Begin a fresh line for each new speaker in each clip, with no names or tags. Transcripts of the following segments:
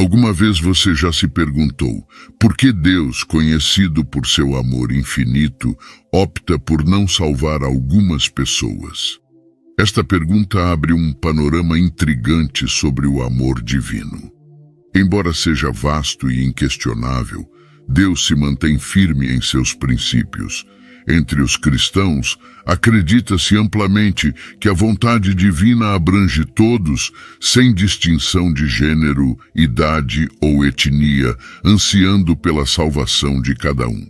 Alguma vez você já se perguntou por que Deus, conhecido por seu amor infinito, opta por não salvar algumas pessoas? Esta pergunta abre um panorama intrigante sobre o amor divino. Embora seja vasto e inquestionável, Deus se mantém firme em seus princípios. Entre os cristãos, acredita-se amplamente que a vontade divina abrange todos, sem distinção de gênero, idade ou etnia, ansiando pela salvação de cada um.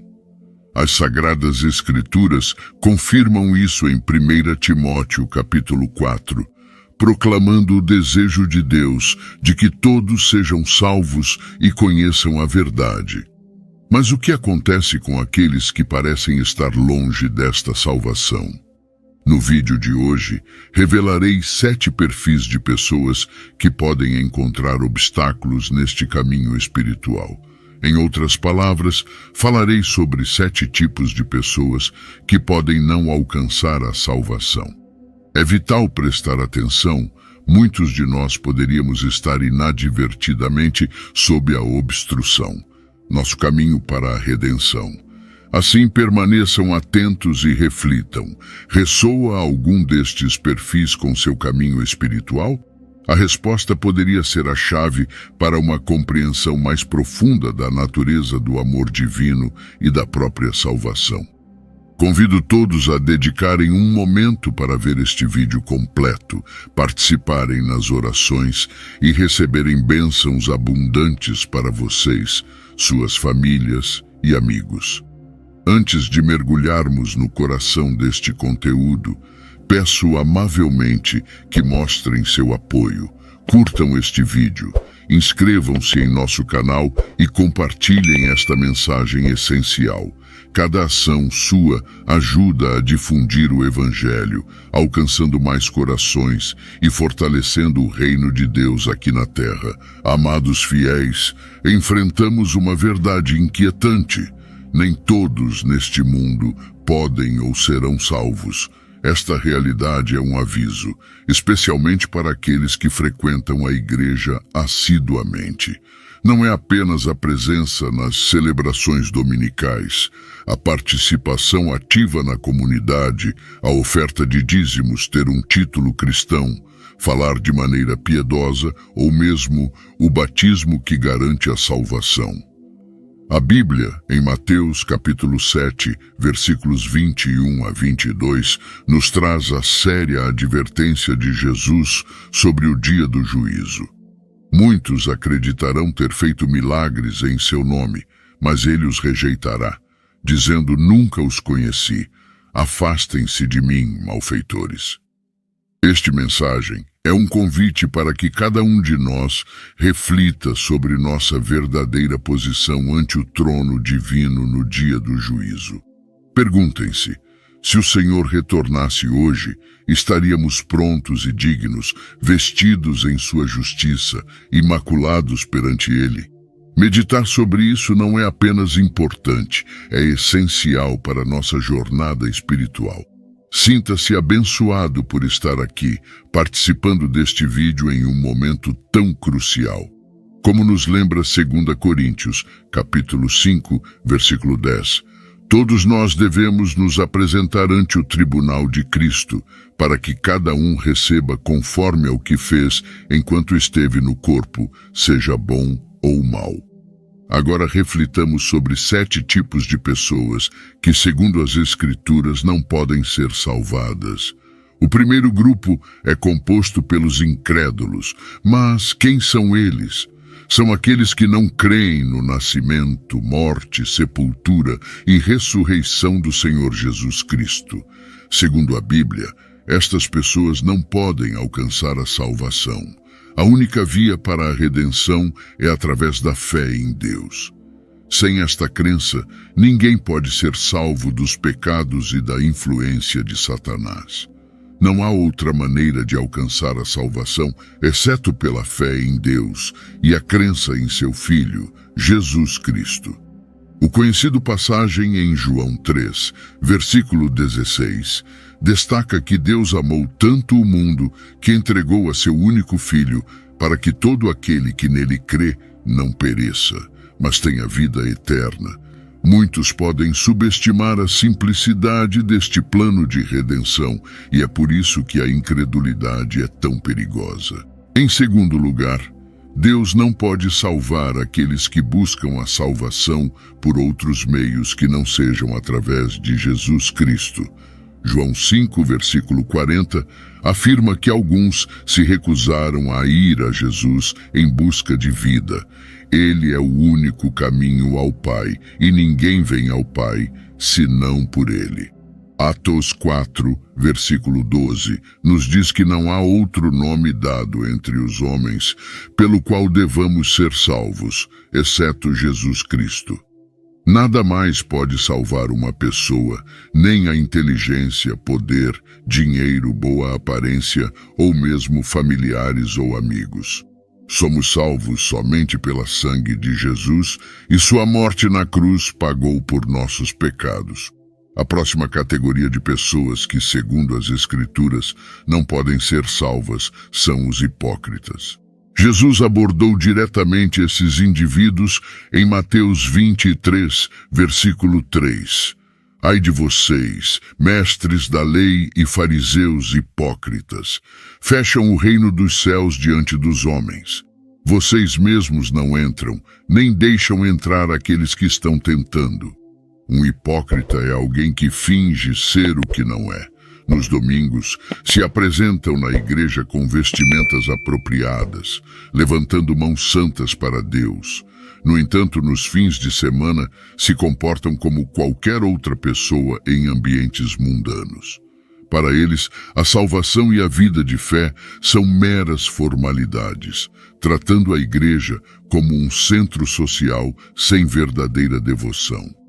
As Sagradas Escrituras confirmam isso em 1 Timóteo, capítulo 4, proclamando o desejo de Deus de que todos sejam salvos e conheçam a verdade. Mas o que acontece com aqueles que parecem estar longe desta salvação? No vídeo de hoje, revelarei 7 perfis de pessoas que podem encontrar obstáculos neste caminho espiritual. Em outras palavras, falarei sobre 7 tipos de pessoas que podem não alcançar a salvação. É vital prestar atenção. Muitos de nós poderíamos estar inadvertidamente sob a obstrução, nosso caminho para a redenção. Assim, permaneçam atentos e reflitam. Ressoa algum destes perfis com seu caminho espiritual? A resposta poderia ser a chave para uma compreensão mais profunda da natureza do amor divino e da própria salvação. Convido todos a dedicarem um momento para ver este vídeo completo, participarem nas orações e receberem bênçãos abundantes para vocês, suas famílias e amigos. Antes de mergulharmos no coração deste conteúdo, peço amavelmente que mostrem seu apoio, curtam este vídeo, inscrevam-se em nosso canal e compartilhem esta mensagem essencial. Cada ação sua ajuda a difundir o Evangelho, alcançando mais corações e fortalecendo o reino de Deus aqui na terra. Amados fiéis, enfrentamos uma verdade inquietante. Nem todos neste mundo podem ou serão salvos. Esta realidade é um aviso, especialmente para aqueles que frequentam a igreja assiduamente. Não é apenas a presença nas celebrações dominicais, a participação ativa na comunidade, a oferta de dízimos, ter um título cristão, falar de maneira piedosa ou mesmo o batismo que garante a salvação. A Bíblia, em Mateus capítulo 7, versículos 21 a 22, nos traz a séria advertência de Jesus sobre o dia do juízo. Muitos acreditarão ter feito milagres em seu nome, mas ele os rejeitará, dizendo: nunca os conheci, afastem-se de mim, malfeitores. Esta mensagem é um convite para que cada um de nós reflita sobre nossa verdadeira posição ante o trono divino no dia do juízo. Perguntem-se: se o Senhor retornasse hoje, estaríamos prontos e dignos, vestidos em sua justiça, imaculados perante Ele? Meditar sobre isso não é apenas importante, é essencial para nossa jornada espiritual. Sinta-se abençoado por estar aqui, participando deste vídeo em um momento tão crucial. Como nos lembra 2 Coríntios, capítulo 5, versículo 10, todos nós devemos nos apresentar ante o tribunal de Cristo, para que cada um receba conforme ao que fez enquanto esteve no corpo, seja bom ou mau. Agora reflitamos sobre 7 tipos de pessoas que, segundo as Escrituras, não podem ser salvadas. O primeiro grupo é composto pelos incrédulos, mas quem são eles? São aqueles que não creem no nascimento, morte, sepultura e ressurreição do Senhor Jesus Cristo. Segundo a Bíblia, estas pessoas não podem alcançar a salvação. A única via para a redenção é através da fé em Deus. Sem esta crença, ninguém pode ser salvo dos pecados e da influência de Satanás. Não há outra maneira de alcançar a salvação, exceto pela fé em Deus e a crença em seu Filho, Jesus Cristo. O conhecido passagem em João 3, versículo 16, destaca que Deus amou tanto o mundo que entregou a seu único Filho para que todo aquele que nele crê não pereça, mas tenha vida eterna. Muitos podem subestimar a simplicidade deste plano de redenção, e é por isso que a incredulidade é tão perigosa. Em segundo lugar, Deus não pode salvar aqueles que buscam a salvação por outros meios que não sejam através de Jesus Cristo. João 5, versículo 40, afirma que alguns se recusaram a ir a Jesus em busca de vida. Ele é o único caminho ao Pai, e ninguém vem ao Pai senão por ele. Atos 4, versículo 12, nos diz que não há outro nome dado entre os homens pelo qual devamos ser salvos, exceto Jesus Cristo. Nada mais pode salvar uma pessoa, nem a inteligência, poder, dinheiro, boa aparência ou mesmo familiares ou amigos. Somos salvos somente pelo sangue de Jesus e sua morte na cruz pagou por nossos pecados. A próxima categoria de pessoas que, segundo as Escrituras, não podem ser salvas são os hipócritas. Jesus abordou diretamente esses indivíduos em Mateus 23, versículo 3. Ai de vocês, mestres da lei e fariseus hipócritas, fecham o reino dos céus diante dos homens. Vocês mesmos não entram, nem deixam entrar aqueles que estão tentando. Um hipócrita é alguém que finge ser o que não é. Nos domingos, se apresentam na igreja com vestimentas apropriadas, levantando mãos santas para Deus. No entanto, nos fins de semana, se comportam como qualquer outra pessoa em ambientes mundanos. Para eles, a salvação e a vida de fé são meras formalidades, tratando a igreja como um centro social sem verdadeira devoção.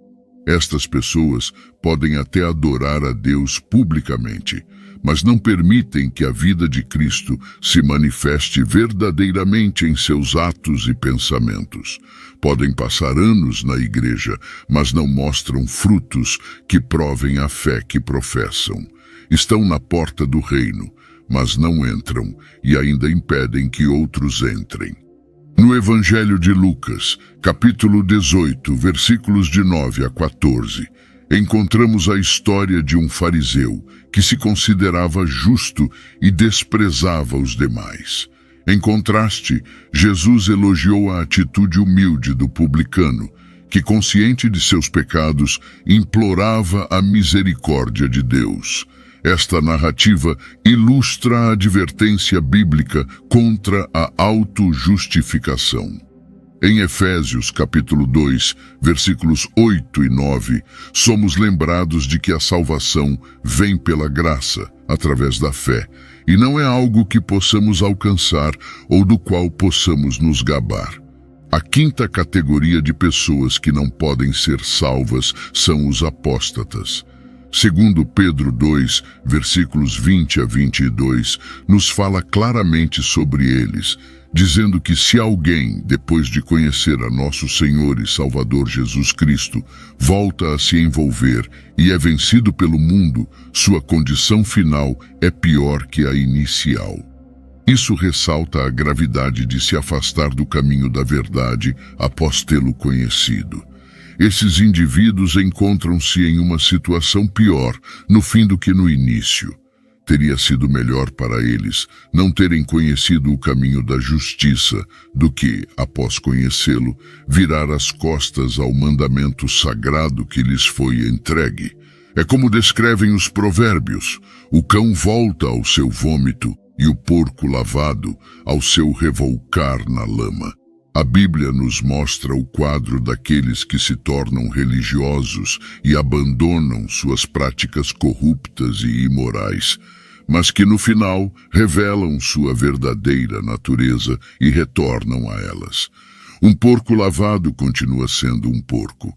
Estas pessoas podem até adorar a Deus publicamente, mas não permitem que a vida de Cristo se manifeste verdadeiramente em seus atos e pensamentos. Podem passar anos na igreja, mas não mostram frutos que provem a fé que professam. Estão na porta do reino, mas não entram e ainda impedem que outros entrem. No Evangelho de Lucas, capítulo 18, versículos de 9 a 14, encontramos a história de um fariseu que se considerava justo e desprezava os demais. Em contraste, Jesus elogiou a atitude humilde do publicano, que, consciente de seus pecados, implorava a misericórdia de Deus. Esta narrativa ilustra a advertência bíblica contra a autojustificação. Em Efésios, capítulo 2, versículos 8 e 9, somos lembrados de que a salvação vem pela graça, através da fé, e não é algo que possamos alcançar ou do qual possamos nos gabar. A quinta categoria de pessoas que não podem ser salvas são os apóstatas. Segundo Pedro 2, versículos 20 a 22, nos fala claramente sobre eles, dizendo que se alguém, depois de conhecer a nosso Senhor e Salvador Jesus Cristo, volta a se envolver e é vencido pelo mundo, sua condição final é pior que a inicial. Isso ressalta a gravidade de se afastar do caminho da verdade após tê-lo conhecido. Esses indivíduos encontram-se em uma situação pior no fim do que no início. Teria sido melhor para eles não terem conhecido o caminho da justiça do que, após conhecê-lo, virar as costas ao mandamento sagrado que lhes foi entregue. É como descrevem os provérbios: o cão volta ao seu vômito e o porco lavado ao seu revolcar na lama. A Bíblia nos mostra o quadro daqueles que se tornam religiosos e abandonam suas práticas corruptas e imorais, mas que no final revelam sua verdadeira natureza e retornam a elas. Um porco lavado continua sendo um porco.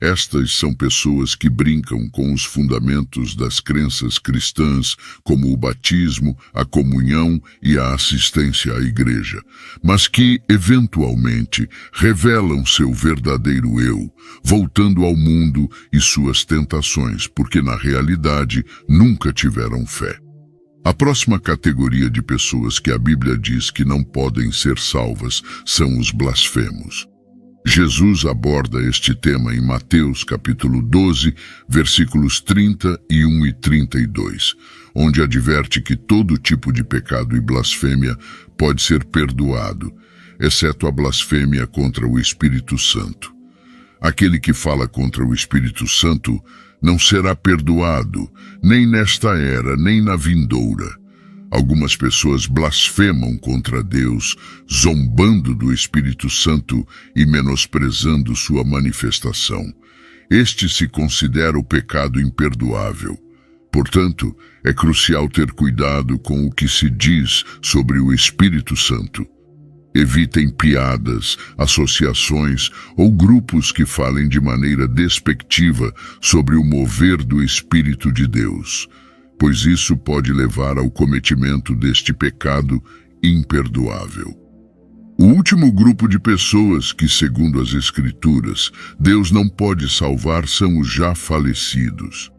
Estas são pessoas que brincam com os fundamentos das crenças cristãs, como o batismo, a comunhão e a assistência à igreja, mas que, eventualmente, revelam seu verdadeiro eu, voltando ao mundo e suas tentações, porque, na realidade, nunca tiveram fé. A próxima categoria de pessoas que a Bíblia diz que não podem ser salvas são os blasfemos. Jesus aborda este tema em Mateus capítulo 12, versículos 31 e 32, onde adverte que todo tipo de pecado e blasfêmia pode ser perdoado, exceto a blasfêmia contra o Espírito Santo. Aquele que fala contra o Espírito Santo não será perdoado, nem nesta era, nem na vindoura. Algumas pessoas blasfemam contra Deus, zombando do Espírito Santo e menosprezando sua manifestação. Este se considera o pecado imperdoável. Portanto, é crucial ter cuidado com o que se diz sobre o Espírito Santo. Evitem piadas, associações ou grupos que falem de maneira despectiva sobre o mover do Espírito de Deus, pois isso pode levar ao cometimento deste pecado imperdoável. O último grupo de pessoas que, segundo as Escrituras, Deus não pode salvar são os já falecidos.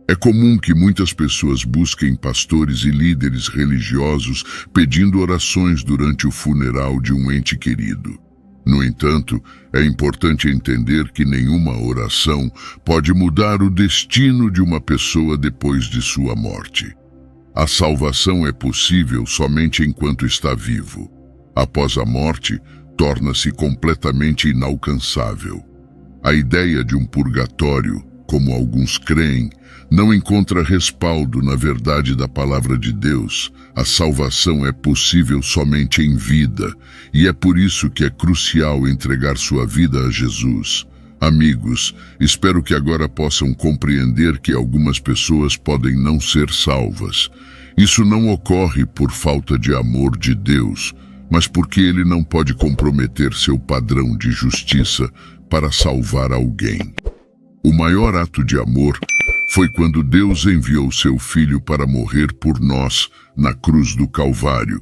É comum que muitas pessoas busquem pastores e líderes religiosos pedindo orações durante o funeral de um ente querido. No entanto, é importante entender que nenhuma oração pode mudar o destino de uma pessoa depois de sua morte. A salvação é possível somente enquanto está vivo. Após a morte, torna-se completamente inalcançável. A ideia de um purgatório, como alguns creem, não encontra respaldo na verdade da palavra de Deus. A salvação é possível somente em vida, e é por isso que é crucial entregar sua vida a Jesus. Amigos, espero que agora possam compreender que algumas pessoas podem não ser salvas. Isso não ocorre por falta de amor de Deus, mas porque Ele não pode comprometer seu padrão de justiça para salvar alguém. O maior ato de amor foi quando Deus enviou seu Filho para morrer por nós na cruz do Calvário,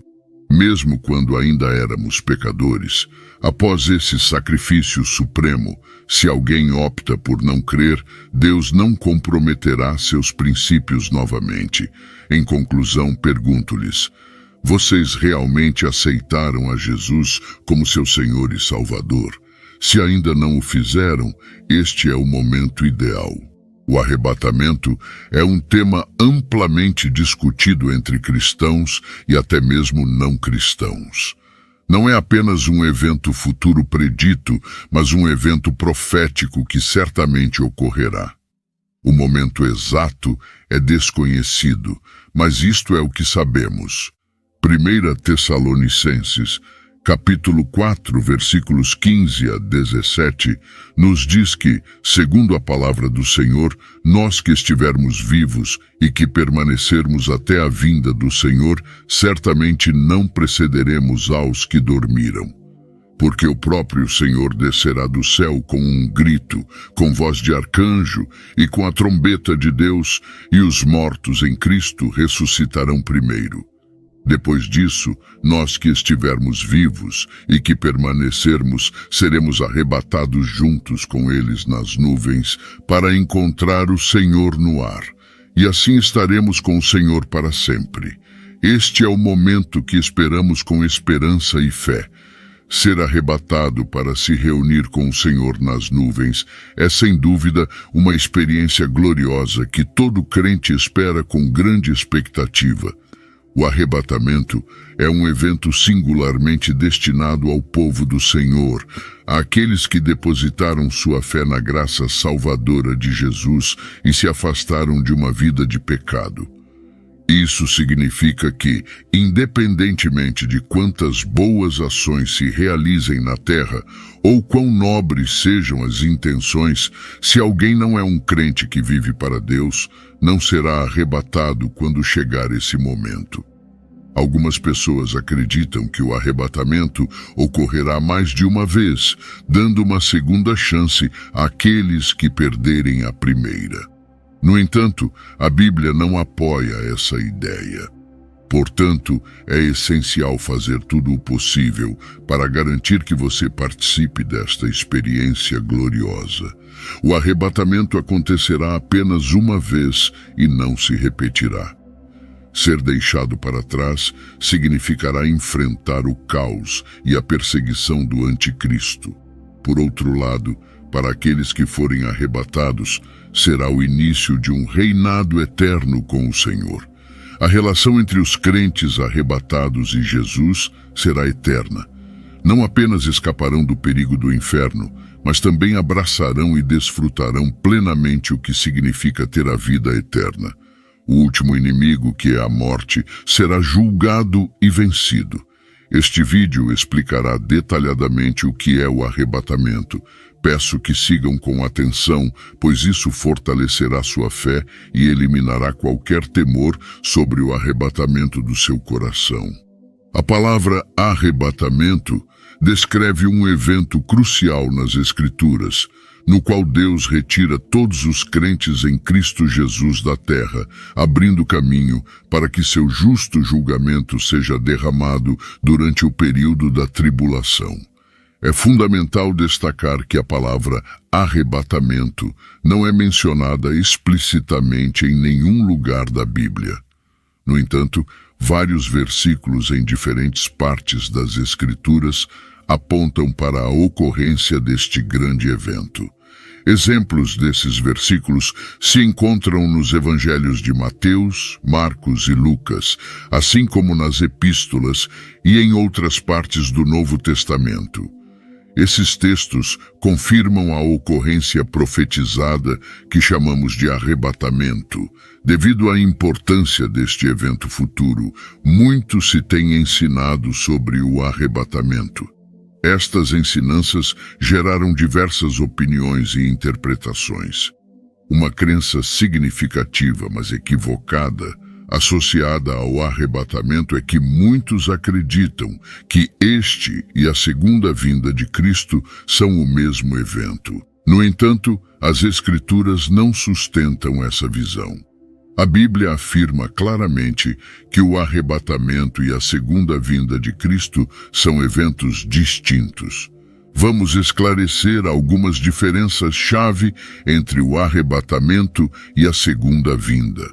mesmo quando ainda éramos pecadores. Após esse sacrifício supremo, se alguém opta por não crer, Deus não comprometerá seus princípios novamente. Em conclusão, pergunto-lhes: vocês realmente aceitaram a Jesus como seu Senhor e Salvador? Se ainda não o fizeram, este é o momento ideal. O arrebatamento é um tema amplamente discutido entre cristãos e até mesmo não cristãos. Não é apenas um evento futuro predito, mas um evento profético que certamente ocorrerá. O momento exato é desconhecido, mas isto é o que sabemos. 1 Tessalonicenses, capítulo 4, versículos 15 a 17, nos diz que, segundo a palavra do Senhor, nós que estivermos vivos e que permanecermos até a vinda do Senhor, certamente não precederemos aos que dormiram. Porque o próprio Senhor descerá do céu com um grito, com voz de arcanjo e com a trombeta de Deus, e os mortos em Cristo ressuscitarão primeiro. Depois disso, nós que estivermos vivos e que permanecermos, seremos arrebatados juntos com eles nas nuvens para encontrar o Senhor no ar. E assim estaremos com o Senhor para sempre. Este é o momento que esperamos com esperança e fé. Ser arrebatado para se reunir com o Senhor nas nuvens é sem dúvida uma experiência gloriosa que todo crente espera com grande expectativa. O arrebatamento é um evento singularmente destinado ao povo do Senhor, àqueles que depositaram sua fé na graça salvadora de Jesus e se afastaram de uma vida de pecado. Isso significa que, independentemente de quantas boas ações se realizem na terra, ou quão nobres sejam as intenções, se alguém não é um crente que vive para Deus, não será arrebatado quando chegar esse momento. Algumas pessoas acreditam que o arrebatamento ocorrerá mais de uma vez, dando uma segunda chance àqueles que perderem a primeira. No entanto, a Bíblia não apoia essa ideia. Portanto, é essencial fazer tudo o possível para garantir que você participe desta experiência gloriosa. O arrebatamento acontecerá apenas uma vez e não se repetirá. Ser deixado para trás significará enfrentar o caos e a perseguição do anticristo. Por outro lado, para aqueles que forem arrebatados, será o início de um reinado eterno com o Senhor. A relação entre os crentes arrebatados e Jesus será eterna. Não apenas escaparão do perigo do inferno, mas também abraçarão e desfrutarão plenamente o que significa ter a vida eterna. O último inimigo, que é a morte, será julgado e vencido. Este vídeo explicará detalhadamente o que é o arrebatamento. Peço que sigam com atenção, pois isso fortalecerá sua fé e eliminará qualquer temor sobre o arrebatamento do seu coração. A palavra arrebatamento descreve um evento crucial nas Escrituras, no qual Deus retira todos os crentes em Cristo Jesus da terra, abrindo caminho para que seu justo julgamento seja derramado durante o período da tribulação. É fundamental destacar que a palavra arrebatamento não é mencionada explicitamente em nenhum lugar da Bíblia. No entanto, vários versículos em diferentes partes das Escrituras apontam para a ocorrência deste grande evento. Exemplos desses versículos se encontram nos evangelhos de Mateus, Marcos e Lucas, assim como nas epístolas e em outras partes do Novo Testamento. Esses textos confirmam a ocorrência profetizada que chamamos de arrebatamento. Devido à importância deste evento futuro, muito se tem ensinado sobre o arrebatamento. Estas ensinanças geraram diversas opiniões e interpretações. Uma crença significativa, mas equivocada, associada ao arrebatamento é que muitos acreditam que este e a segunda vinda de Cristo são o mesmo evento. No entanto, as Escrituras não sustentam essa visão. A Bíblia afirma claramente que o arrebatamento e a segunda vinda de Cristo são eventos distintos. Vamos esclarecer algumas diferenças-chave entre o arrebatamento e a segunda vinda.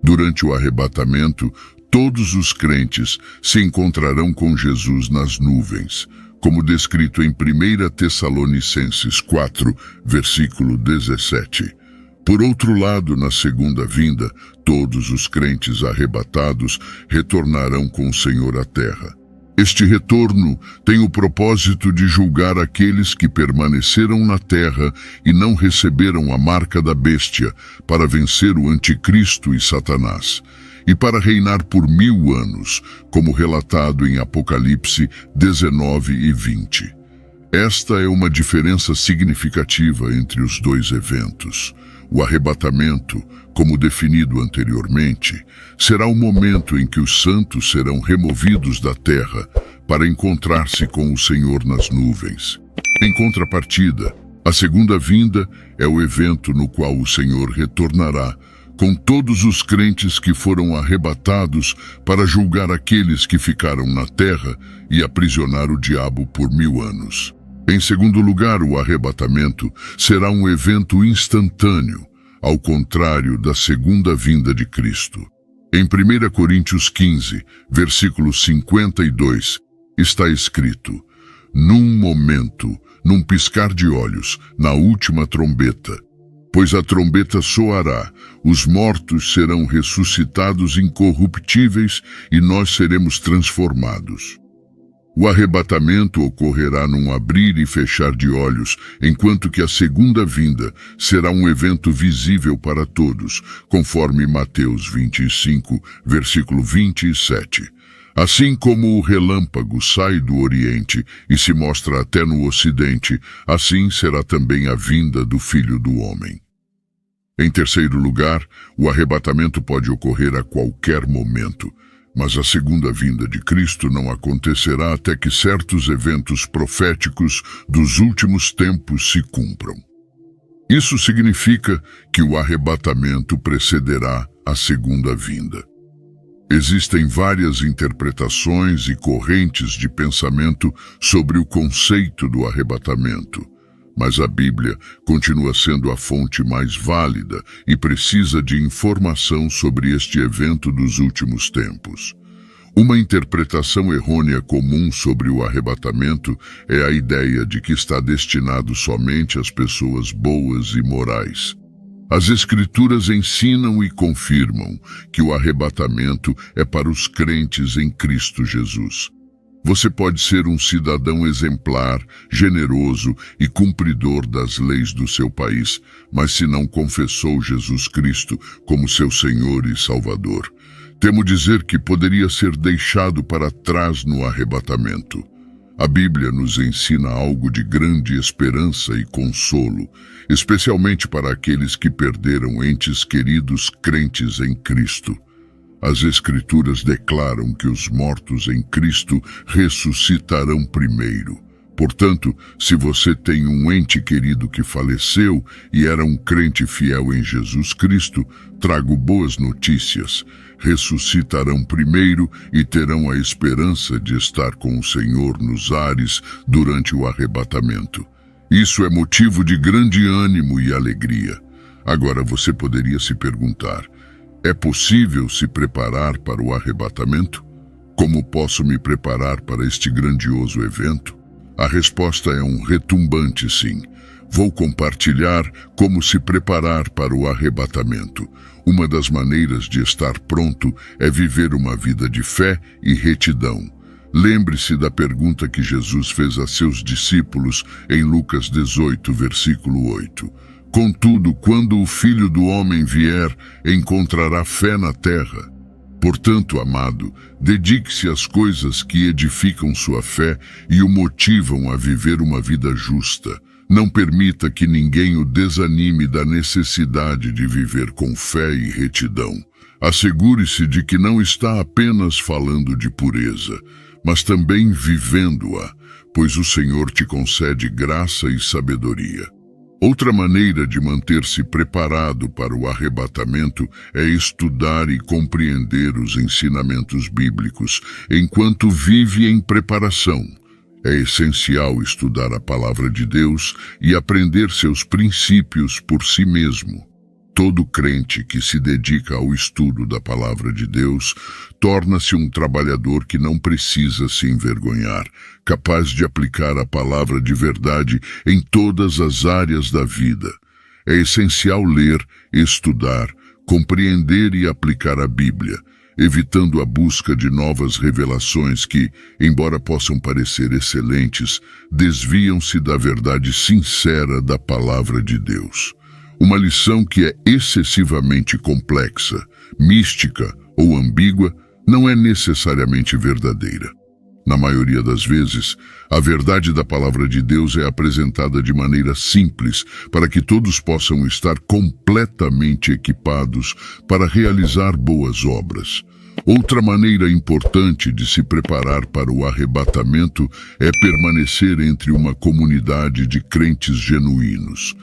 Durante o arrebatamento, todos os crentes se encontrarão com Jesus nas nuvens, como descrito em 1 Tessalonicenses 4, versículo 17. Por outro lado, na segunda vinda, todos os crentes arrebatados retornarão com o Senhor à terra. Este retorno tem o propósito de julgar aqueles que permaneceram na terra e não receberam a marca da besta, para vencer o anticristo e Satanás, e para reinar por 1000 anos, como relatado em Apocalipse 19 e 20. Esta é uma diferença significativa entre os dois eventos. O arrebatamento, como definido anteriormente, será o momento em que os santos serão removidos da terra para encontrar-se com o Senhor nas nuvens. Em contrapartida, a segunda vinda é o evento no qual o Senhor retornará com todos os crentes que foram arrebatados para julgar aqueles que ficaram na terra e aprisionar o diabo por 1000 anos. Em segundo lugar, o arrebatamento será um evento instantâneo, ao contrário da segunda vinda de Cristo. Em 1 Coríntios 15, versículo 52, está escrito: "Num momento, num piscar de olhos, na última trombeta, pois a trombeta soará, os mortos serão ressuscitados incorruptíveis e nós seremos transformados." O arrebatamento ocorrerá num abrir e fechar de olhos, enquanto que a segunda vinda será um evento visível para todos, conforme Mateus 25, versículo 27. Assim como o relâmpago sai do Oriente e se mostra até no Ocidente, assim será também a vinda do Filho do Homem. Em terceiro lugar, o arrebatamento pode ocorrer a qualquer momento, mas a segunda vinda de Cristo não acontecerá até que certos eventos proféticos dos últimos tempos se cumpram. Isso significa que o arrebatamento precederá a segunda vinda. Existem várias interpretações e correntes de pensamento sobre o conceito do arrebatamento. Mas a Bíblia continua sendo a fonte mais válida e precisa de informação sobre este evento dos últimos tempos. Uma interpretação errônea comum sobre o arrebatamento é a ideia de que está destinado somente às pessoas boas e morais. As Escrituras ensinam e confirmam que o arrebatamento é para os crentes em Cristo Jesus. Você pode ser um cidadão exemplar, generoso e cumpridor das leis do seu país, mas se não confessou Jesus Cristo como seu Senhor e Salvador, temo dizer que poderia ser deixado para trás no arrebatamento. A Bíblia nos ensina algo de grande esperança e consolo, especialmente para aqueles que perderam entes queridos crentes em Cristo. As Escrituras declaram que os mortos em Cristo ressuscitarão primeiro. Portanto, se você tem um ente querido que faleceu e era um crente fiel em Jesus Cristo, trago boas notícias. Ressuscitarão primeiro e terão a esperança de estar com o Senhor nos ares durante o arrebatamento. Isso é motivo de grande ânimo e alegria. Agora você poderia se perguntar: é possível se preparar para o arrebatamento? Como posso me preparar para este grandioso evento? A resposta é um retumbante sim. Vou compartilhar como se preparar para o arrebatamento. Uma das maneiras de estar pronto é viver uma vida de fé e retidão. Lembre-se da pergunta que Jesus fez a seus discípulos em Lucas 18, versículo 8. Contudo, quando o Filho do Homem vier, encontrará fé na terra. Portanto, amado, dedique-se às coisas que edificam sua fé e o motivam a viver uma vida justa. Não permita que ninguém o desanime da necessidade de viver com fé e retidão. Assegure-se de que não está apenas falando de pureza, mas também vivendo-a, pois o Senhor te concede graça e sabedoria. Outra maneira de manter-se preparado para o arrebatamento é estudar e compreender os ensinamentos bíblicos enquanto vive em preparação. É essencial estudar a palavra de Deus e aprender seus princípios por si mesmo. Todo crente que se dedica ao estudo da palavra de Deus torna-se um trabalhador que não precisa se envergonhar, capaz de aplicar a palavra de verdade em todas as áreas da vida. É essencial ler, estudar, compreender e aplicar a Bíblia, evitando a busca de novas revelações que, embora possam parecer excelentes, desviam-se da verdade sincera da palavra de Deus. Uma lição que é excessivamente complexa, mística ou ambígua não é necessariamente verdadeira. Na maioria das vezes, a verdade da palavra de Deus é apresentada de maneira simples para que todos possam estar completamente equipados para realizar boas obras. Outra maneira importante de se preparar para o arrebatamento é permanecer entre uma comunidade de crentes genuínos.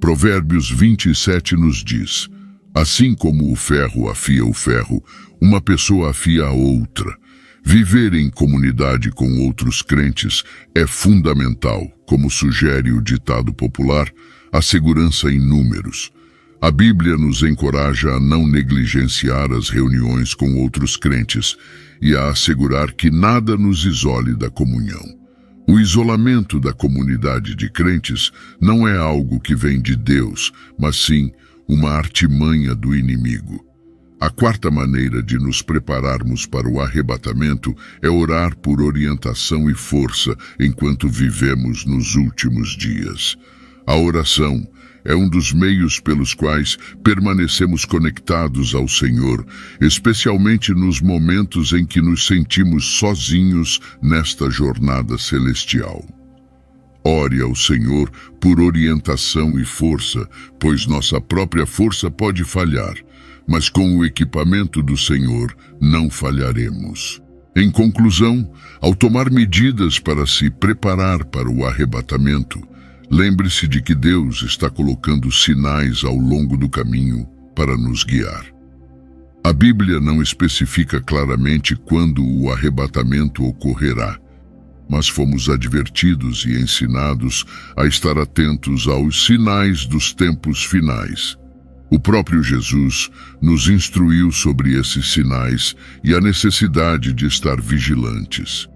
Provérbios 27 nos diz: assim como o ferro afia o ferro, uma pessoa afia a outra. Viver em comunidade com outros crentes é fundamental, como sugere o ditado popular, a segurança em números. A Bíblia nos encoraja a não negligenciar as reuniões com outros crentes e a assegurar que nada nos isole da comunhão. O isolamento da comunidade de crentes não é algo que vem de Deus, mas sim uma artimanha do inimigo. A quarta maneira de nos prepararmos para o arrebatamento é orar por orientação e força enquanto vivemos nos últimos dias. A oração é um dos meios pelos quais permanecemos conectados ao Senhor, especialmente nos momentos em que nos sentimos sozinhos nesta jornada celestial. Ore ao Senhor por orientação e força, pois nossa própria força pode falhar, mas com o equipamento do Senhor não falharemos. Em conclusão, ao tomar medidas para se preparar para o arrebatamento, lembre-se de que Deus está colocando sinais ao longo do caminho para nos guiar. A Bíblia não especifica claramente quando o arrebatamento ocorrerá, mas fomos advertidos e ensinados a estar atentos aos sinais dos tempos finais. O próprio Jesus nos instruiu sobre esses sinais e a necessidade de estar vigilantes.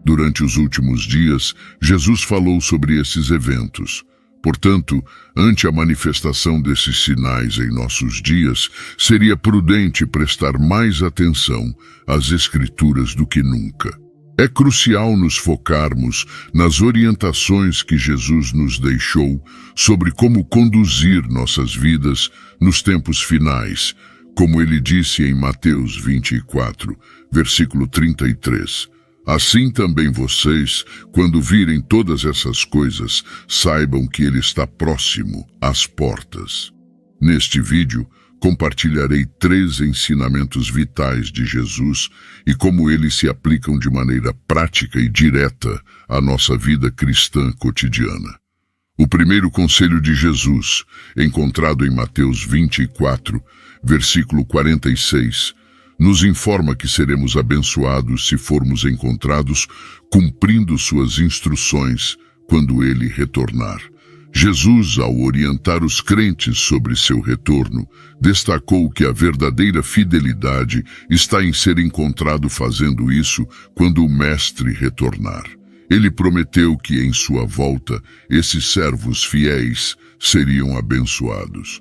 Durante os últimos dias, Jesus falou sobre esses eventos. Portanto, ante a manifestação desses sinais em nossos dias, seria prudente prestar mais atenção às Escrituras do que nunca. É crucial nos focarmos nas orientações que Jesus nos deixou sobre como conduzir nossas vidas nos tempos finais, como ele disse em Mateus 24, versículo 33. Assim também vocês, quando virem todas essas coisas, saibam que ele está próximo, às portas. Neste vídeo, compartilharei 3 ensinamentos vitais de Jesus e como eles se aplicam de maneira prática e direta à nossa vida cristã cotidiana. O primeiro conselho de Jesus, encontrado em Mateus 24, versículo 46, nos informa que seremos abençoados se formos encontrados cumprindo suas instruções quando ele retornar. Jesus, ao orientar os crentes sobre seu retorno, destacou que a verdadeira fidelidade está em ser encontrado fazendo isso quando o Mestre retornar. Ele prometeu que em sua volta esses servos fiéis seriam abençoados.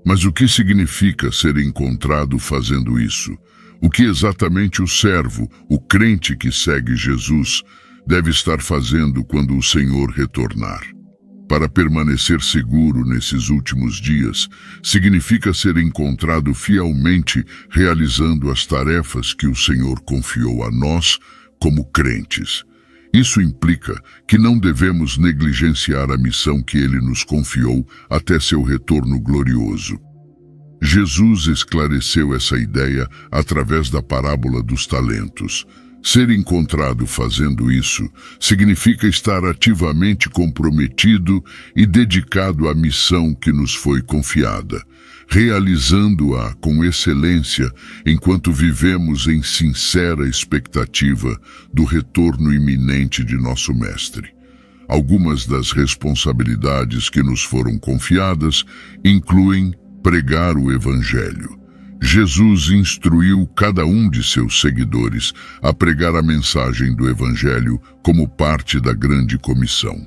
Mas o que significa ser encontrado fazendo isso? O que exatamente o servo, o crente que segue Jesus, deve estar fazendo quando o Senhor retornar? Para permanecer seguro nesses últimos dias, significa ser encontrado fielmente realizando as tarefas que o Senhor confiou a nós como crentes. Isso implica que não devemos negligenciar a missão que ele nos confiou até seu retorno glorioso. Jesus esclareceu essa ideia através da parábola dos talentos. Ser encontrado fazendo isso significa estar ativamente comprometido e dedicado à missão que nos foi confiada, realizando-a com excelência enquanto vivemos em sincera expectativa do retorno iminente de nosso Mestre. Algumas das responsabilidades que nos foram confiadas incluem pregar o Evangelho. Jesus instruiu cada um de seus seguidores a pregar a mensagem do Evangelho como parte da grande comissão.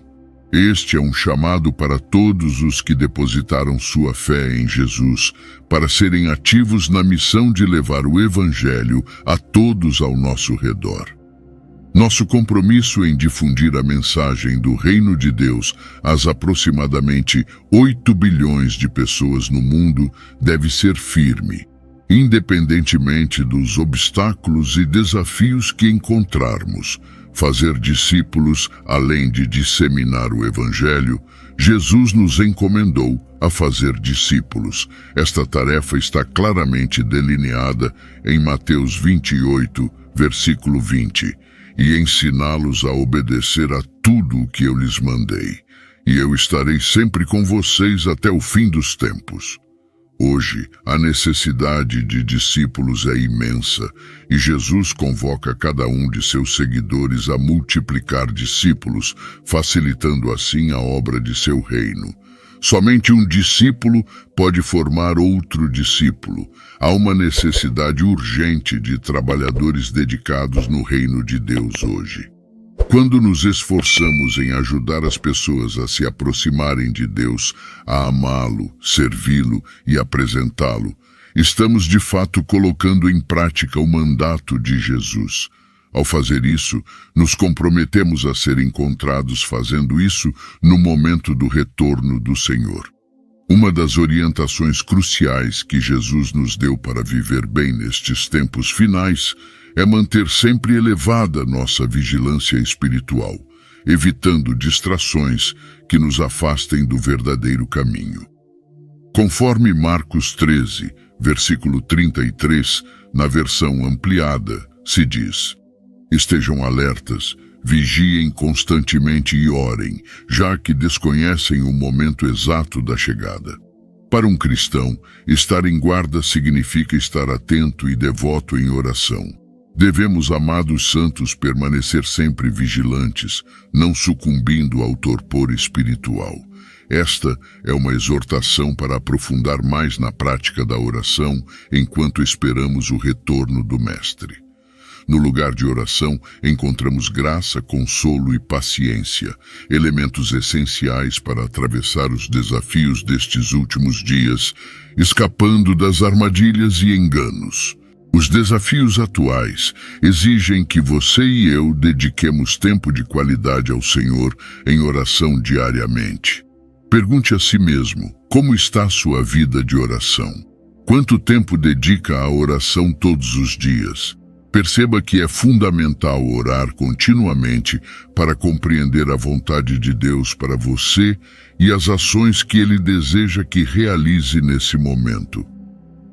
Este é um chamado para todos os que depositaram sua fé em Jesus, para serem ativos na missão de levar o Evangelho a todos ao nosso redor. Nosso compromisso em difundir a mensagem do Reino de Deus às aproximadamente 8 bilhões de pessoas no mundo deve ser firme, independentemente dos obstáculos e desafios que encontrarmos. Fazer discípulos, além de disseminar o Evangelho, Jesus nos encomendou a fazer discípulos. Esta tarefa está claramente delineada em Mateus 28, versículo 20. E ensiná-los a obedecer a tudo o que eu lhes mandei. E eu estarei sempre com vocês até o fim dos tempos. Hoje, a necessidade de discípulos é imensa, e Jesus convoca cada um de seus seguidores a multiplicar discípulos, facilitando assim a obra de seu reino. Somente um discípulo pode formar outro discípulo. Há uma necessidade urgente de trabalhadores dedicados no reino de Deus hoje. Quando nos esforçamos em ajudar as pessoas a se aproximarem de Deus, a amá-lo, servi-lo e apresentá-lo, estamos de fato colocando em prática o mandato de Jesus. Ao fazer isso, nos comprometemos a ser encontrados fazendo isso no momento do retorno do Senhor. Uma das orientações cruciais que Jesus nos deu para viver bem nestes tempos finais é manter sempre elevada nossa vigilância espiritual, evitando distrações que nos afastem do verdadeiro caminho. Conforme Marcos 13, versículo 33, na versão ampliada, se diz: Estejam alertas, vigiem constantemente e orem, já que desconhecem o momento exato da chegada. Para um cristão, estar em guarda significa estar atento e devoto em oração. Devemos, amados santos, permanecer sempre vigilantes, não sucumbindo ao torpor espiritual. Esta é uma exortação para aprofundar mais na prática da oração enquanto esperamos o retorno do Mestre. No lugar de oração, encontramos graça, consolo e paciência, elementos essenciais para atravessar os desafios destes últimos dias, escapando das armadilhas e enganos. Os desafios atuais exigem que você e eu dediquemos tempo de qualidade ao Senhor em oração diariamente. Pergunte a si mesmo, como está a sua vida de oração? Quanto tempo dedica à oração todos os dias? Perceba que é fundamental orar continuamente para compreender a vontade de Deus para você e as ações que Ele deseja que realize nesse momento.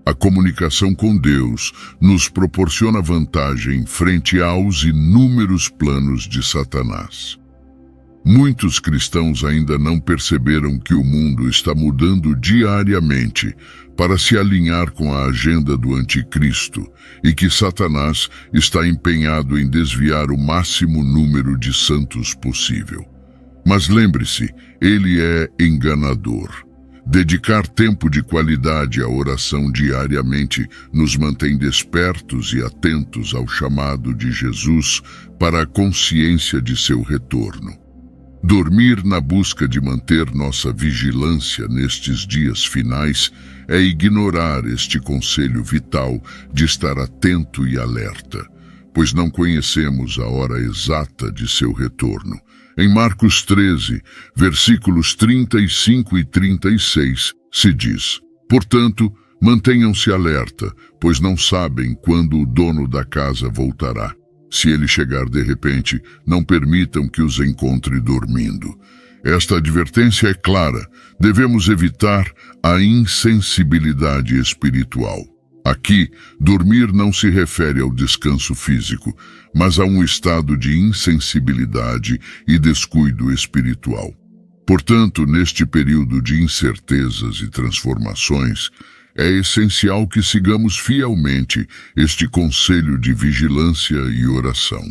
A comunicação com Deus nos proporciona vantagem frente aos inúmeros planos de Satanás. Muitos cristãos ainda não perceberam que o mundo está mudando diariamente para se alinhar com a agenda do Anticristo e que Satanás está empenhado em desviar o máximo número de santos possível. Mas lembre-se, ele é enganador. Dedicar tempo de qualidade à oração diariamente nos mantém despertos e atentos ao chamado de Jesus para a consciência de seu retorno. Dormir na busca de manter nossa vigilância nestes dias finais é ignorar este conselho vital de estar atento e alerta, pois não conhecemos a hora exata de seu retorno. Em Marcos 13, versículos 35 e 36, se diz: Portanto, mantenham-se alerta, pois não sabem quando o dono da casa voltará. Se ele chegar de repente, não permitam que os encontre dormindo. Esta advertência é clara. Devemos evitar a insensibilidade espiritual. Aqui, dormir não se refere ao descanso físico, mas a um estado de insensibilidade e descuido espiritual. Portanto, neste período de incertezas e transformações, é essencial que sigamos fielmente este conselho de vigilância e oração.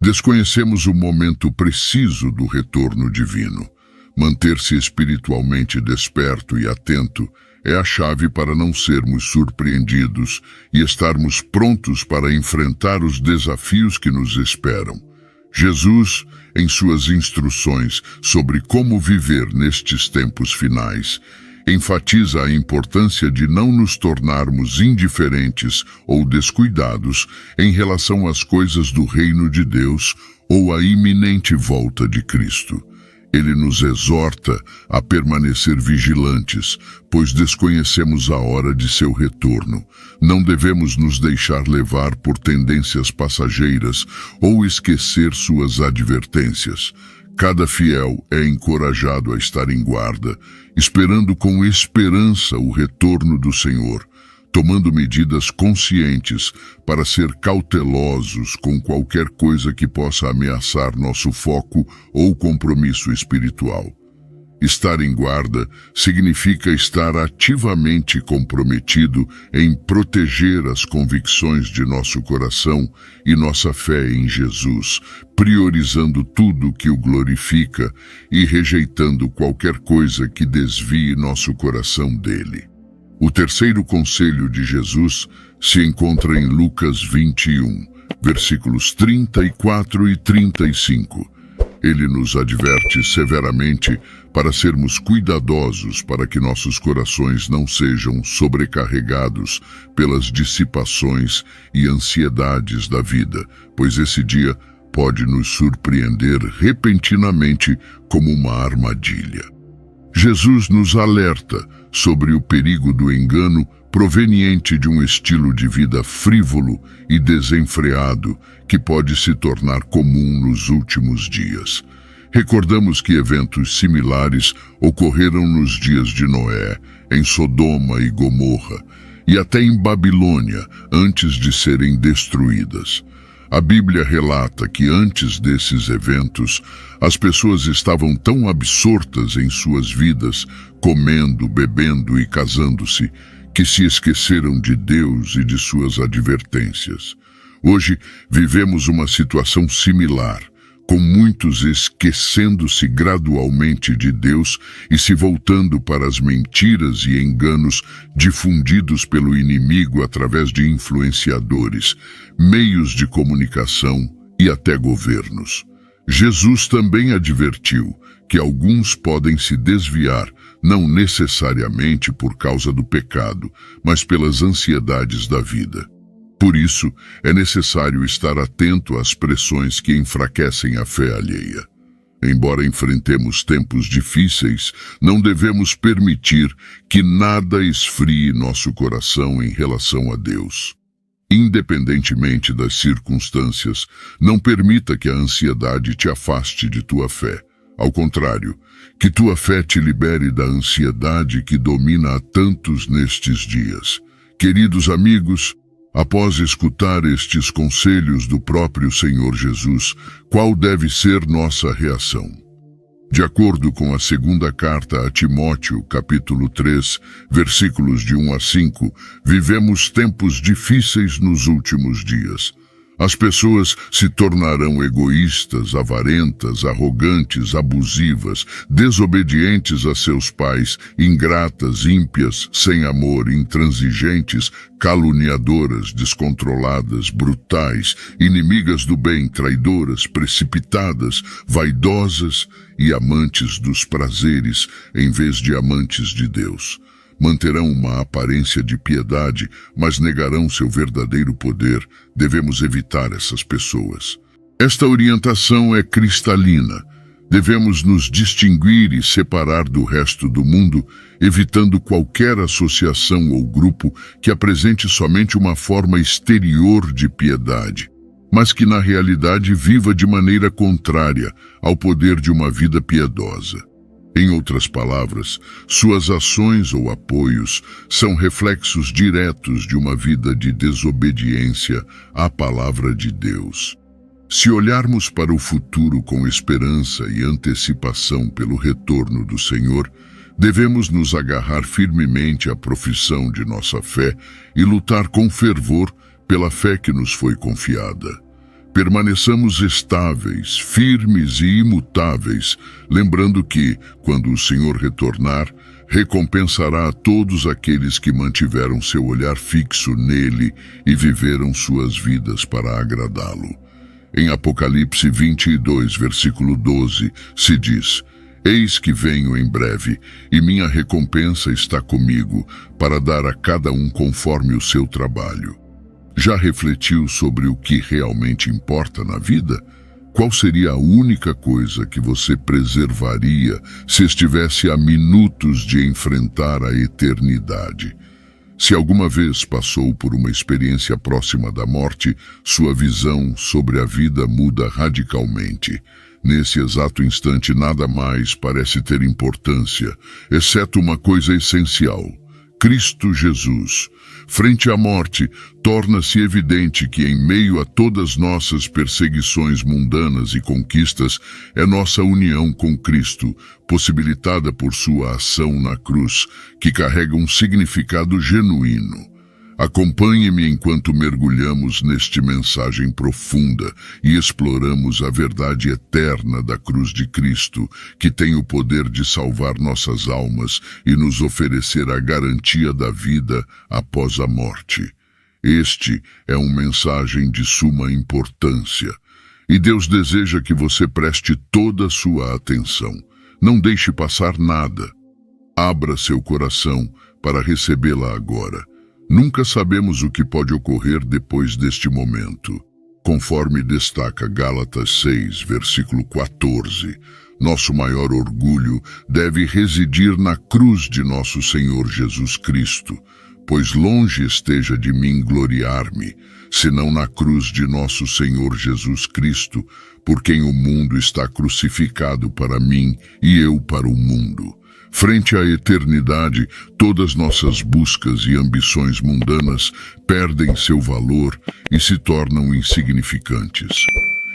Desconhecemos o momento preciso do retorno divino. Manter-se espiritualmente desperto e atento é a chave para não sermos surpreendidos e estarmos prontos para enfrentar os desafios que nos esperam. Jesus, em suas instruções sobre como viver nestes tempos finais, enfatiza a importância de não nos tornarmos indiferentes ou descuidados em relação às coisas do reino de Deus ou à iminente volta de Cristo. Ele nos exorta a permanecer vigilantes, pois desconhecemos a hora de seu retorno. Não devemos nos deixar levar por tendências passageiras ou esquecer suas advertências. Cada fiel é encorajado a estar em guarda, esperando com esperança o retorno do Senhor, tomando medidas conscientes para ser cautelosos com qualquer coisa que possa ameaçar nosso foco ou compromisso espiritual. Estar em guarda significa estar ativamente comprometido em proteger as convicções de nosso coração e nossa fé em Jesus, priorizando tudo que o glorifica e rejeitando qualquer coisa que desvie nosso coração dele. O terceiro conselho de Jesus se encontra em Lucas 21, versículos 34 e 35. Ele nos adverte severamente para sermos cuidadosos para que nossos corações não sejam sobrecarregados pelas dissipações e ansiedades da vida, pois esse dia pode nos surpreender repentinamente como uma armadilha. Jesus nos alerta sobre o perigo do engano proveniente de um estilo de vida frívolo e desenfreado que pode se tornar comum nos últimos dias. Recordamos que eventos similares ocorreram nos dias de Noé, em Sodoma e Gomorra, e até em Babilônia, antes de serem destruídas. A Bíblia relata que antes desses eventos, as pessoas estavam tão absortas em suas vidas, comendo, bebendo e casando-se, que se esqueceram de Deus e de suas advertências. Hoje vivemos uma situação similar, com muitos esquecendo-se gradualmente de Deus e se voltando para as mentiras e enganos difundidos pelo inimigo através de influenciadores, meios de comunicação e até governos. Jesus também advertiu que alguns podem se desviar, não necessariamente por causa do pecado, mas pelas ansiedades da vida. Por isso, é necessário estar atento às pressões que enfraquecem a fé alheia. Embora enfrentemos tempos difíceis, não devemos permitir que nada esfrie nosso coração em relação a Deus. Independentemente das circunstâncias, não permita que a ansiedade te afaste de tua fé. Ao contrário, que tua fé te libere da ansiedade que domina a tantos nestes dias. Queridos amigos, após escutar estes conselhos do próprio Senhor Jesus, qual deve ser nossa reação? De acordo com a segunda carta a Timóteo, capítulo 3, versículos de 1 a 5, vivemos tempos difíceis nos últimos dias. As pessoas se tornarão egoístas, avarentas, arrogantes, abusivas, desobedientes a seus pais, ingratas, ímpias, sem amor, intransigentes, caluniadoras, descontroladas, brutais, inimigas do bem, traidoras, precipitadas, vaidosas e amantes dos prazeres, em vez de amantes de Deus. Manterão uma aparência de piedade, mas negarão seu verdadeiro poder. Devemos evitar essas pessoas. Esta orientação é cristalina. Devemos nos distinguir e separar do resto do mundo, evitando qualquer associação ou grupo que apresente somente uma forma exterior de piedade, mas que na realidade viva de maneira contrária ao poder de uma vida piedosa. Em outras palavras, suas ações ou apoios são reflexos diretos de uma vida de desobediência à palavra de Deus. Se olharmos para o futuro com esperança e antecipação pelo retorno do Senhor, devemos nos agarrar firmemente à profissão de nossa fé e lutar com fervor pela fé que nos foi confiada. Permaneçamos estáveis, firmes e imutáveis, lembrando que, quando o Senhor retornar, recompensará a todos aqueles que mantiveram seu olhar fixo nele e viveram suas vidas para agradá-lo. Em Apocalipse 22, versículo 12, se diz: Eis que venho em breve, e minha recompensa está comigo, para dar a cada um conforme o seu trabalho. Já refletiu sobre o que realmente importa na vida? Qual seria a única coisa que você preservaria se estivesse a minutos de enfrentar a eternidade? Se alguma vez passou por uma experiência próxima da morte, sua visão sobre a vida muda radicalmente. Nesse exato instante, nada mais parece ter importância, exceto uma coisa essencial: Cristo Jesus. Frente à morte, torna-se evidente que, em meio a todas nossas perseguições mundanas e conquistas, é nossa união com Cristo, possibilitada por sua ação na cruz, que carrega um significado genuíno. Acompanhe-me enquanto mergulhamos nesta mensagem profunda e exploramos a verdade eterna da cruz de Cristo, que tem o poder de salvar nossas almas e nos oferecer a garantia da vida após a morte. Este é uma mensagem de suma importância, e Deus deseja que você preste toda a sua atenção. Não deixe passar nada. Abra seu coração para recebê-la agora. Nunca sabemos o que pode ocorrer depois deste momento. Conforme destaca Gálatas 6, versículo 14, nosso maior orgulho deve residir na cruz de nosso Senhor Jesus Cristo, pois longe esteja de mim gloriar-me, senão na cruz de nosso Senhor Jesus Cristo, por quem o mundo está crucificado para mim e eu para o mundo. Frente à eternidade, todas nossas buscas e ambições mundanas perdem seu valor e se tornam insignificantes.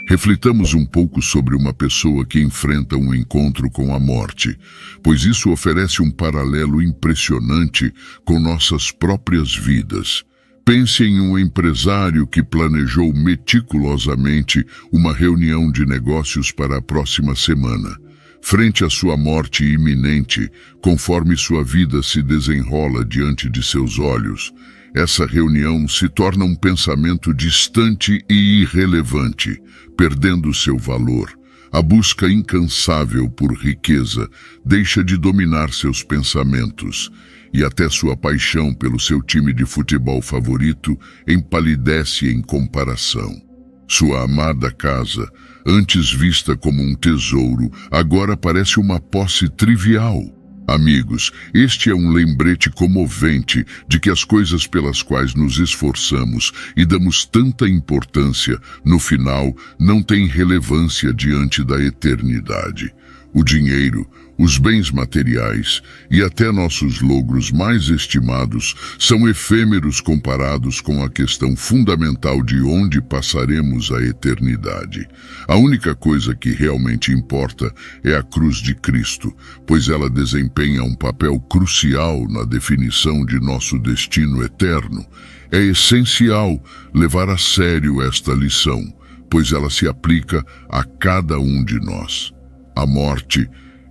Reflitamos um pouco sobre uma pessoa que enfrenta um encontro com a morte, pois isso oferece um paralelo impressionante com nossas próprias vidas. Pense em um empresário que planejou meticulosamente uma reunião de negócios para a próxima semana. Frente à sua morte iminente, conforme sua vida se desenrola diante de seus olhos, essa reunião se torna um pensamento distante e irrelevante, perdendo seu valor. A busca incansável por riqueza deixa de dominar seus pensamentos, e até sua paixão pelo seu time de futebol favorito empalidece em comparação. Sua amada casa, antes vista como um tesouro, agora parece uma posse trivial. Amigos, este é um lembrete comovente de que as coisas pelas quais nos esforçamos e damos tanta importância, no final, não têm relevância diante da eternidade. O dinheiro, os bens materiais e até nossos logros mais estimados são efêmeros comparados com a questão fundamental de onde passaremos a eternidade. A única coisa que realmente importa é a cruz de Cristo, pois ela desempenha um papel crucial na definição de nosso destino eterno. É essencial levar a sério esta lição, pois ela se aplica a cada um de nós. A morte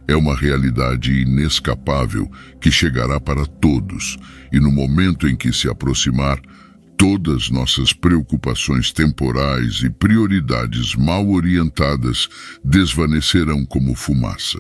é uma realidade inescapável que chegará para todos, e no momento em que se aproximar, todas nossas preocupações temporais e prioridades mal orientadas desvanecerão como fumaça.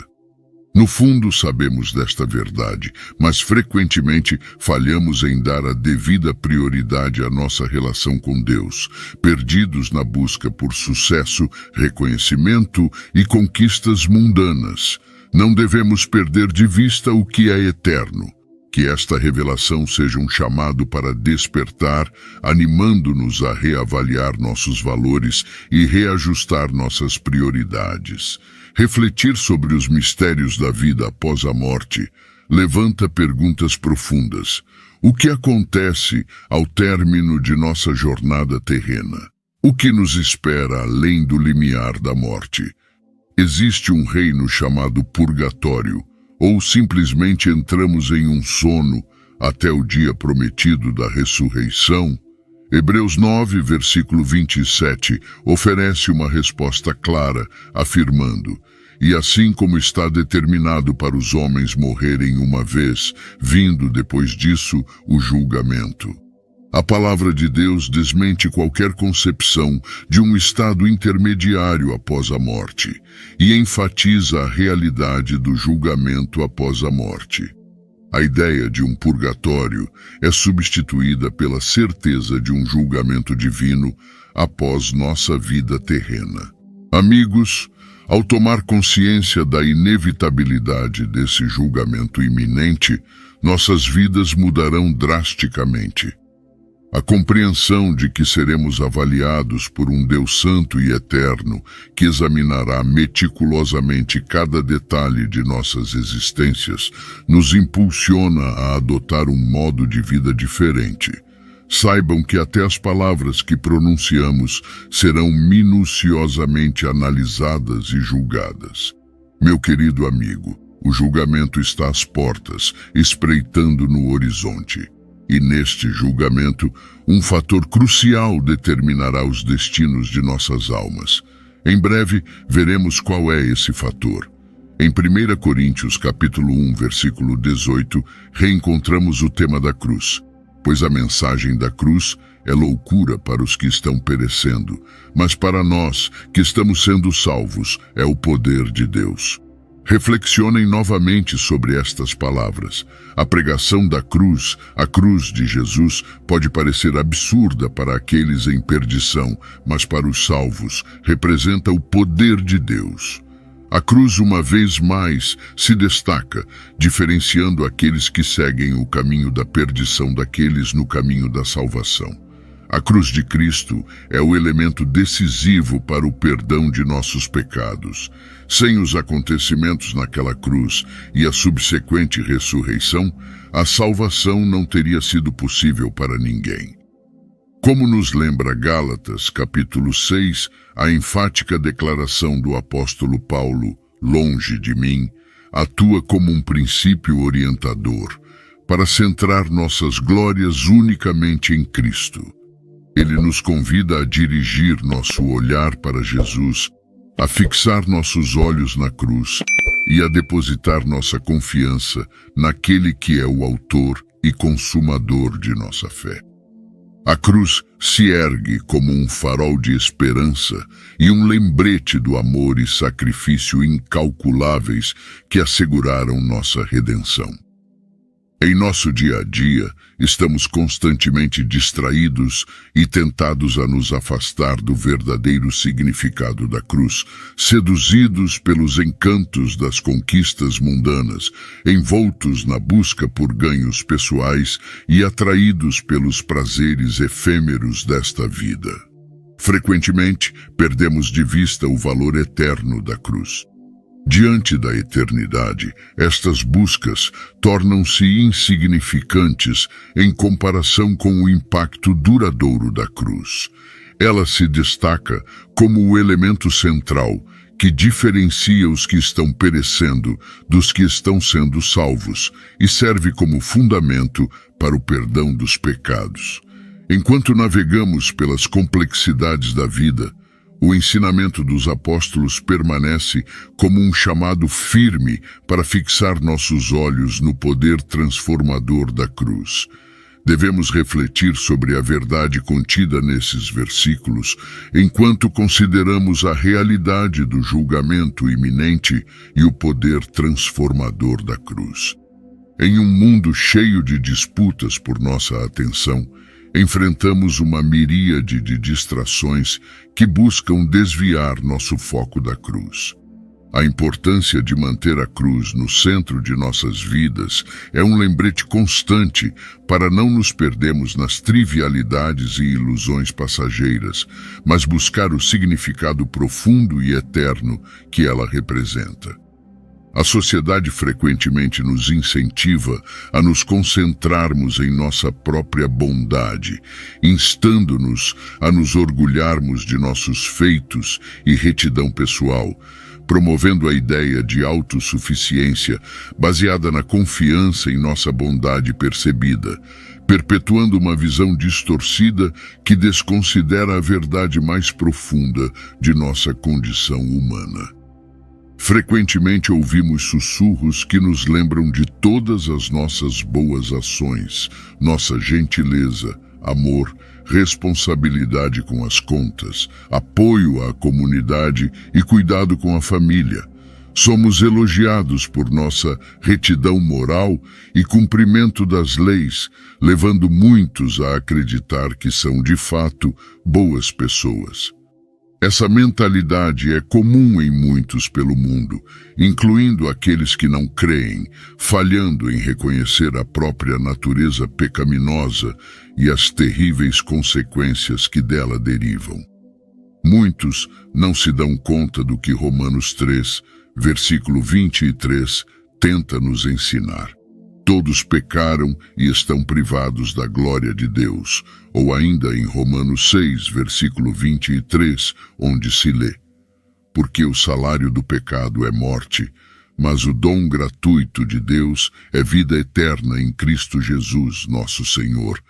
No fundo, sabemos desta verdade, mas frequentemente falhamos em dar a devida prioridade à nossa relação com Deus, perdidos na busca por sucesso, reconhecimento e conquistas mundanas. Não devemos perder de vista o que é eterno. Que esta revelação seja um chamado para despertar, animando-nos a reavaliar nossos valores e reajustar nossas prioridades. Refletir sobre os mistérios da vida após a morte levanta perguntas profundas. O que acontece ao término de nossa jornada terrena? O que nos espera além do limiar da morte? Existe um reino chamado purgatório, ou simplesmente entramos em um sono até o dia prometido da ressurreição? Hebreus 9, versículo 27, oferece uma resposta clara, afirmando: "E assim como está determinado para os homens morrerem uma vez, vindo depois disso o julgamento." A palavra de Deus desmente qualquer concepção de um estado intermediário após a morte e enfatiza a realidade do julgamento após a morte. A ideia de um purgatório é substituída pela certeza de um julgamento divino após nossa vida terrena. Amigos, ao tomar consciência da inevitabilidade desse julgamento iminente, nossas vidas mudarão drasticamente. A compreensão de que seremos avaliados por um Deus santo e eterno, que examinará meticulosamente cada detalhe de nossas existências, nos impulsiona a adotar um modo de vida diferente. Saibam que até as palavras que pronunciamos serão minuciosamente analisadas e julgadas. Meu querido amigo, o julgamento está às portas, espreitando no horizonte. E neste julgamento, um fator crucial determinará os destinos de nossas almas. Em breve, veremos qual é esse fator. Em 1 Coríntios, capítulo 1, versículo 18, reencontramos o tema da cruz, pois a mensagem da cruz é loucura para os que estão perecendo, mas para nós, que estamos sendo salvos, é o poder de Deus. Reflexionem novamente sobre estas palavras. A pregação da cruz, a cruz de Jesus, pode parecer absurda para aqueles em perdição, mas para os salvos representa o poder de Deus. A cruz, uma vez mais, se destaca, diferenciando aqueles que seguem o caminho da perdição daqueles no caminho da salvação. A cruz de Cristo é o elemento decisivo para o perdão de nossos pecados. Sem os acontecimentos naquela cruz e a subsequente ressurreição, a salvação não teria sido possível para ninguém. Como nos lembra Gálatas, capítulo 6, a enfática declaração do apóstolo Paulo, longe de mim, atua como um princípio orientador. para centrar nossas glórias unicamente em Cristo. Ele nos convida a dirigir nosso olhar para Jesus, a fixar nossos olhos na cruz e a depositar nossa confiança naquele que é o autor e consumador de nossa fé. A cruz se ergue como um farol de esperança e um lembrete do amor e sacrifício incalculáveis que asseguraram nossa redenção. Em nosso dia a dia, estamos constantemente distraídos e tentados a nos afastar do verdadeiro significado da cruz, seduzidos pelos encantos das conquistas mundanas, envoltos na busca por ganhos pessoais e atraídos pelos prazeres efêmeros desta vida. Frequentemente, perdemos de vista o valor eterno da cruz. Diante da eternidade, estas buscas tornam-se insignificantes em comparação com o impacto duradouro da cruz. Ela se destaca como o elemento central que diferencia os que estão perecendo dos que estão sendo salvos e serve como fundamento para o perdão dos pecados. Enquanto navegamos pelas complexidades da vida, o ensinamento dos apóstolos permanece como um chamado firme para fixar nossos olhos no poder transformador da cruz. Devemos refletir sobre a verdade contida nesses versículos, enquanto consideramos a realidade do julgamento iminente e o poder transformador da cruz. Em um mundo cheio de disputas por nossa atenção, enfrentamos uma miríade de distrações que buscam desviar nosso foco da cruz. A importância de manter a cruz no centro de nossas vidas é um lembrete constante para não nos perdermos nas trivialidades e ilusões passageiras, mas buscar o significado profundo e eterno que ela representa. A sociedade frequentemente nos incentiva a nos concentrarmos em nossa própria bondade, instando-nos a nos orgulharmos de nossos feitos e retidão pessoal, promovendo a ideia de autossuficiência baseada na confiança em nossa bondade percebida, perpetuando uma visão distorcida que desconsidera a verdade mais profunda de nossa condição humana. Frequentemente ouvimos sussurros que nos lembram de todas as nossas boas ações, nossa gentileza, amor, responsabilidade com as contas, apoio à comunidade e cuidado com a família. Somos elogiados por nossa retidão moral e cumprimento das leis, levando muitos a acreditar que são, de fato, boas pessoas. Essa mentalidade é comum em muitos pelo mundo, incluindo aqueles que não creem, falhando em reconhecer a própria natureza pecaminosa e as terríveis consequências que dela derivam. Muitos não se dão conta do que Romanos 3, versículo 23, tenta nos ensinar. Todos pecaram e estão privados da glória de Deus, ou ainda em Romanos 6, versículo 23, onde se lê: porque o salário do pecado é morte, mas o dom gratuito de Deus é vida eterna em Cristo Jesus, nosso Senhor.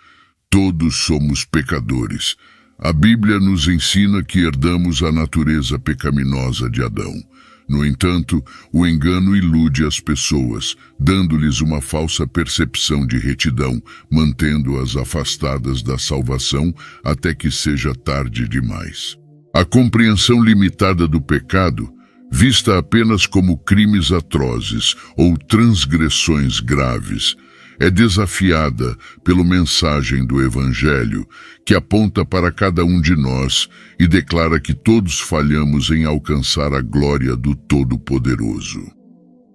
Todos somos pecadores. A Bíblia nos ensina que herdamos a natureza pecaminosa de Adão. No entanto, o engano ilude as pessoas, dando-lhes uma falsa percepção de retidão, mantendo-as afastadas da salvação até que seja tarde demais. A compreensão limitada do pecado, vista apenas como crimes atrozes ou transgressões graves, é desafiada pela mensagem do Evangelho, que aponta para cada um de nós e declara que todos falhamos em alcançar a glória do Todo-Poderoso.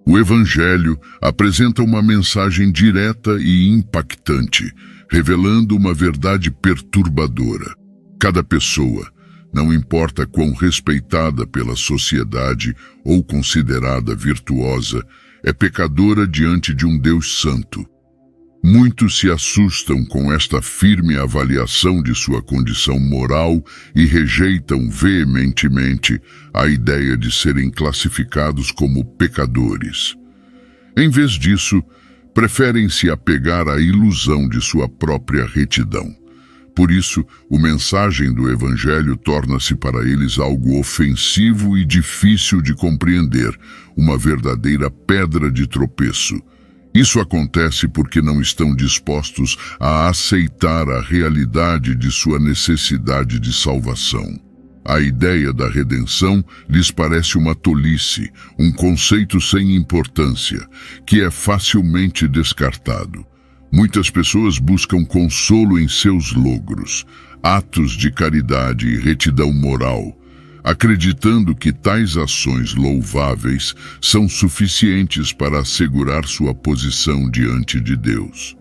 O Evangelho apresenta uma mensagem direta e impactante, revelando uma verdade perturbadora. Cada pessoa, não importa quão respeitada pela sociedade ou considerada virtuosa, é pecadora diante de um Deus santo. Muitos se assustam com esta firme avaliação de sua condição moral e rejeitam veementemente a ideia de serem classificados como pecadores. Em vez disso, preferem se apegar à ilusão de sua própria retidão. Por isso, a mensagem do Evangelho torna-se para eles algo ofensivo e difícil de compreender, uma verdadeira pedra de tropeço. Isso acontece porque não estão dispostos a aceitar a realidade de sua necessidade de salvação. A ideia da redenção lhes parece uma tolice, um conceito sem importância, que é facilmente descartado. Muitas pessoas buscam consolo em seus logros, atos de caridade e retidão moral, acreditando que tais ações louváveis são suficientes para assegurar sua posição diante de Deus.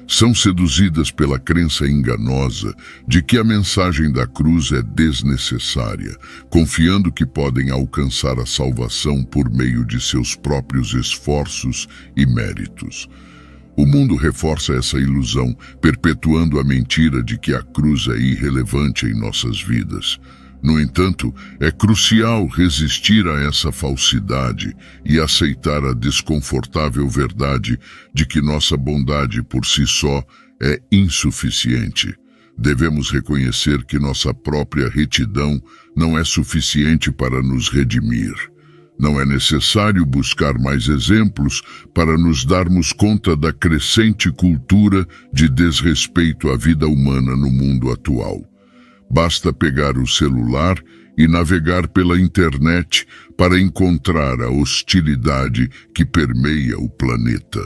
São seduzidas pela crença enganosa de que a mensagem da cruz é desnecessária, confiando que podem alcançar a salvação por meio de seus próprios esforços e méritos. O mundo reforça essa ilusão, perpetuando a mentira de que a cruz é irrelevante em nossas vidas. No entanto, é crucial resistir a essa falsidade e aceitar a desconfortável verdade de que nossa bondade por si só é insuficiente. Devemos reconhecer que nossa própria retidão não é suficiente para nos redimir. Não é necessário buscar mais exemplos para nos darmos conta da crescente cultura de desrespeito à vida humana no mundo atual. Basta pegar o celular e navegar pela internet para encontrar a hostilidade que permeia o planeta.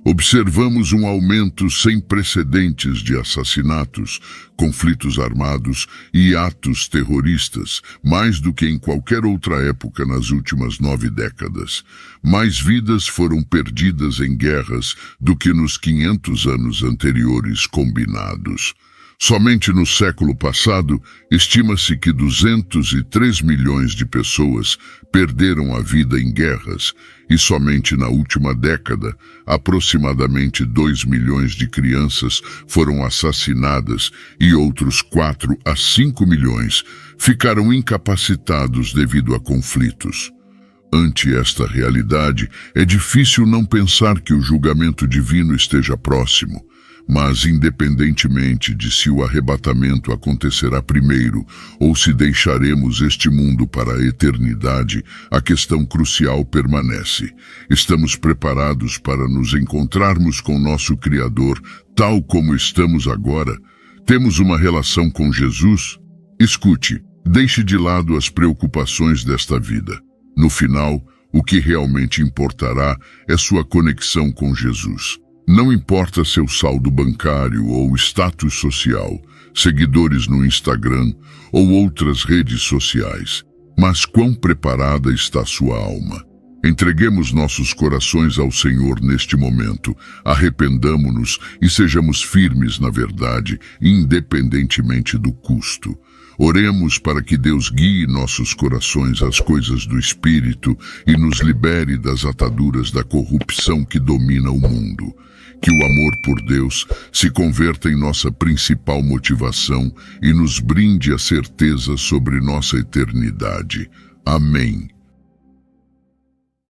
Observamos um aumento sem precedentes de assassinatos, conflitos armados e atos terroristas, mais do que em qualquer outra época nas últimas 9 décadas. Mais vidas foram perdidas em guerras do que nos 500 anos anteriores combinados. Somente no século passado, estima-se que 203 milhões de pessoas perderam a vida em guerras e somente na última década, aproximadamente 2 milhões de crianças foram assassinadas e outros 4 a 5 milhões ficaram incapacitados devido a conflitos. Ante esta realidade, é difícil não pensar que o julgamento divino esteja próximo. Mas, independentemente de se o arrebatamento acontecerá primeiro ou se deixaremos este mundo para a eternidade, a questão crucial permanece. Estamos preparados para nos encontrarmos com nosso Criador, tal como estamos agora? Temos uma relação com Jesus? Escute, deixe de lado as preocupações desta vida. No final, o que realmente importará é sua conexão com Jesus. Não importa seu saldo bancário ou status social, seguidores no Instagram ou outras redes sociais, mas quão preparada está sua alma. Entreguemos nossos corações ao Senhor neste momento, arrependamo-nos e sejamos firmes na verdade, independentemente do custo. Oremos para que Deus guie nossos corações às coisas do Espírito e nos libere das ataduras da corrupção que domina o mundo. Que o amor por Deus se converta em nossa principal motivação e nos brinde a certeza sobre nossa eternidade. Amém.